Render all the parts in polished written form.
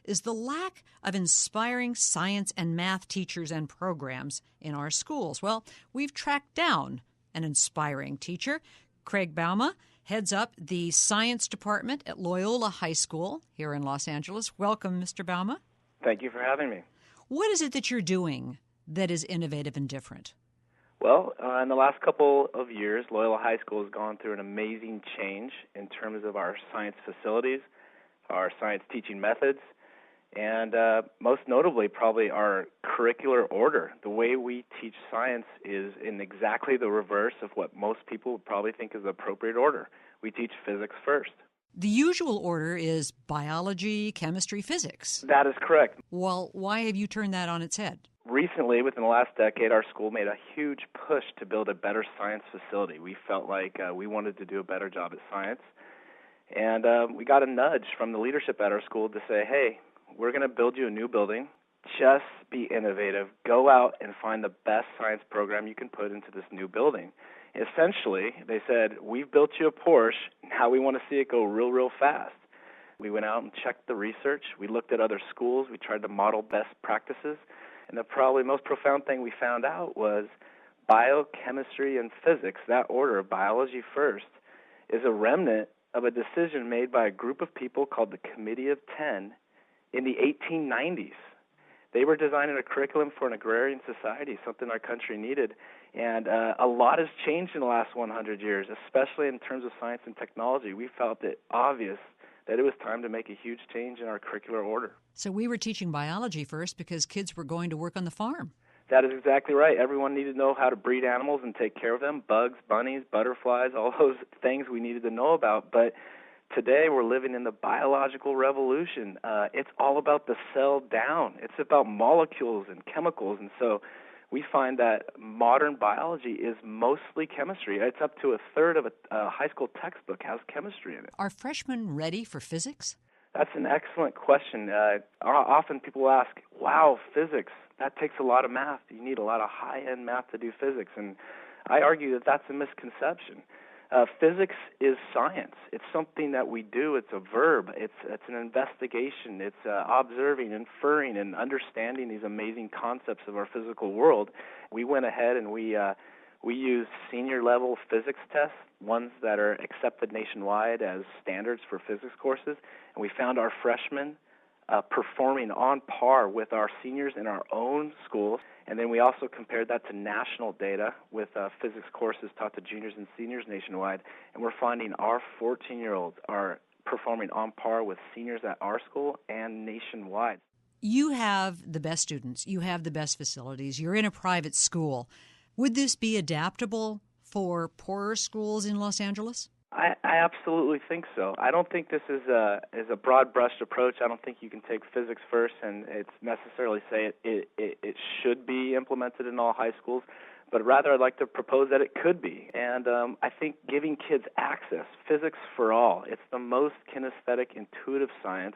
is the lack of inspiring science and math teachers and programs in our schools. Well, we've tracked down an inspiring teacher. Craig Bauma heads up the science department at Loyola High School here in Los Angeles. Welcome, Mr. Bauma. Thank you for having me. What is it that you're doing that is innovative and different? Well, in the last couple of years, Loyola High School has gone through an amazing change in terms of our science facilities, our science teaching methods, and most notably probably our curricular order. The way we teach science is in exactly the reverse of what most people would probably think is the appropriate order. We teach physics first. The usual order is biology, chemistry, physics. That is correct. Well, why have you turned that on its head? Recently, within the last decade, our school made a huge push to build a better science facility. We felt like we wanted to do a better job at science. And we got a nudge from the leadership at our school to say, hey, we're going to build you a new building. Just be innovative. Go out and find the best science program you can put into this new building. Essentially, they said, we've built you a Porsche. Now we want to see it go real, real fast. We went out and checked the research. We looked at other schools. We tried to model best practices. And the probably most profound thing we found out was biochemistry and physics, that order, biology first, is a remnant of a decision made by a group of people called the Committee of 10 in the 1890s. They were designing a curriculum for an agrarian society, something our country needed. And a lot has changed in the last 100 years, especially in terms of science and technology. We felt it obvious that it was time to make a huge change in our curricular order. So we were teaching biology first because kids were going to work on the farm. That is exactly right. Everyone needed to know how to breed animals and take care of them, bugs, bunnies, butterflies, all those things we needed to know about. But today we're living in the biological revolution. It's all about the cell down. It's about molecules and chemicals. And so we find that modern biology is mostly chemistry. It's up to a third of a high school textbook has chemistry in it. Are freshmen ready for physics? That's an excellent question. Often people ask, wow, physics, that takes a lot of math. You need a lot of high-end math to do physics. And I argue that that's a misconception. Physics is science. It's something that we do. It's a verb. It's an investigation. It's observing, inferring, and understanding these amazing concepts of our physical world. We went ahead and we use senior-level physics tests, ones that are accepted nationwide as standards for physics courses, and we found our freshmen performing on par with our seniors in our own schools. And then we also compared that to national data with physics courses taught to juniors and seniors nationwide, and we're finding our 14-year-olds are performing on par with seniors at our school and nationwide. You have the best students. You have the best facilities. You're in a private school. Would this be adaptable for poorer schools in Los Angeles? I absolutely think so. I don't think this is a broad-brushed approach. I don't think you can take physics first and it's necessarily say it should be implemented in all high schools, but rather I'd like to propose that it could be. And I think giving kids access, physics for all, it's the most kinesthetic, intuitive science.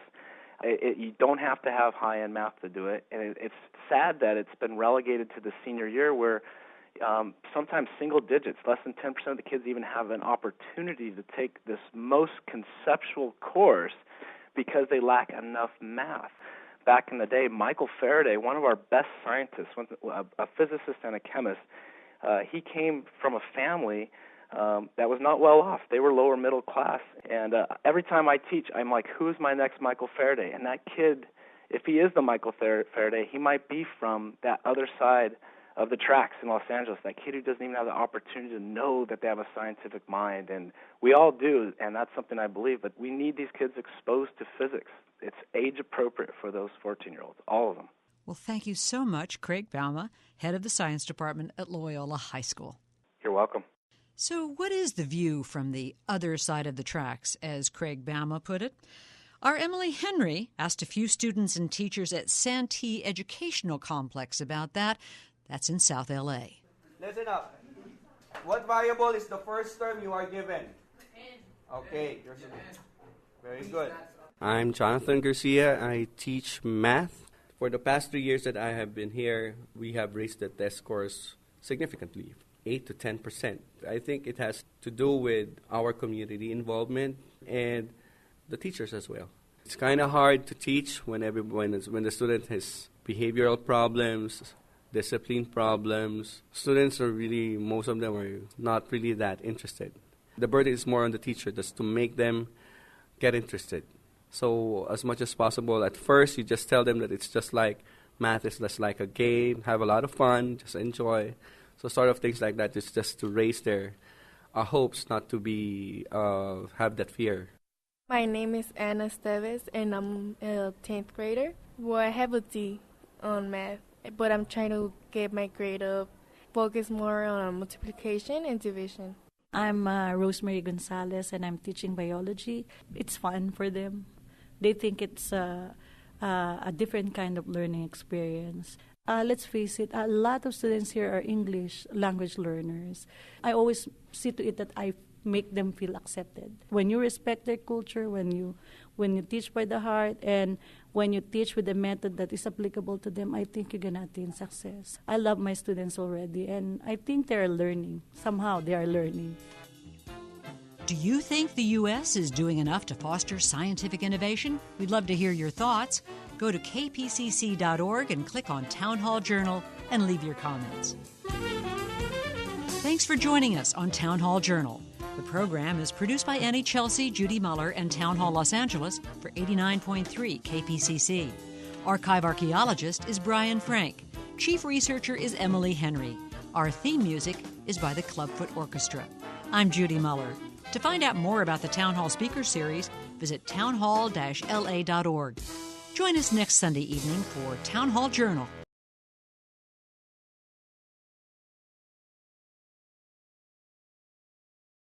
You don't have to have high-end math to do it, and it's sad that it's been relegated to the senior year where sometimes single digits, less than 10% of the kids even have an opportunity to take this most conceptual course because they lack enough math. Back in the day, Michael Faraday, one of our best scientists, a physicist and a chemist, he came from a family that was not well off. They were lower middle class. And every time I teach, I'm like, who's my next Michael Faraday? And that kid, if he is the Michael Faraday, he might be from that other side of the tracks in Los Angeles, that kid who doesn't even have the opportunity to know that they have a scientific mind. And we all do, and that's something I believe, but we need these kids exposed to physics. It's age appropriate for those 14-year-olds, all of them. Well, thank you so much, Craig Bauma, head of the science department at Loyola High School. You're welcome. So what is the view from the other side of the tracks, as Craig Bauma put it? Our Emily Henry asked a few students and teachers at Santee Educational Complex about that. That's in South L.A. Listen up. What variable is the first term you are given? Okay, very good. I'm Jonathan Garcia. I teach math. For the past 3 years that I have been here, we have raised the test scores significantly, 8 to 10%. I think it has to do with our community involvement and the teachers as well. It's kind of hard to teach when the student has behavioral problems, discipline problems. Students are really, most of them are not really that interested. The burden is more on the teacher, just to make them get interested. So as much as possible, at first you just tell them that it's just like math is just like a game, have a lot of fun, just enjoy. So sort of things like that is just to raise their hopes, not to be have that fear. My name is Anna Steves, and I'm a 10th grader. Well, I have a D on math, but I'm trying to get my grade up, focus more on multiplication and division. I'm Rosemary Gonzalez, and I'm teaching biology. It's fun for them. They think it's a different kind of learning experience. Let's face it, a lot of students here are English language learners. I always see to it that I make them feel accepted. When you respect their culture, when you teach by the heart, and when you teach with a method that is applicable to them, I think you're going to attain success. I love my students already, and I think they're learning. Somehow they are learning. Do you think the U.S. is doing enough to foster scientific innovation? We'd love to hear your thoughts. Go to kpcc.org and click on Town Hall Journal and leave your comments. Thanks for joining us on Town Hall Journal. The program is produced by Annie Chelsea, Judy Muller, and Town Hall Los Angeles for 89.3 KPCC. Archive archaeologist is Brian Frank. Chief researcher is Emily Henry. Our theme music is by the Clubfoot Orchestra. I'm Judy Muller. To find out more about the Town Hall Speaker Series, visit townhall-la.org. Join us next Sunday evening for Town Hall Journal.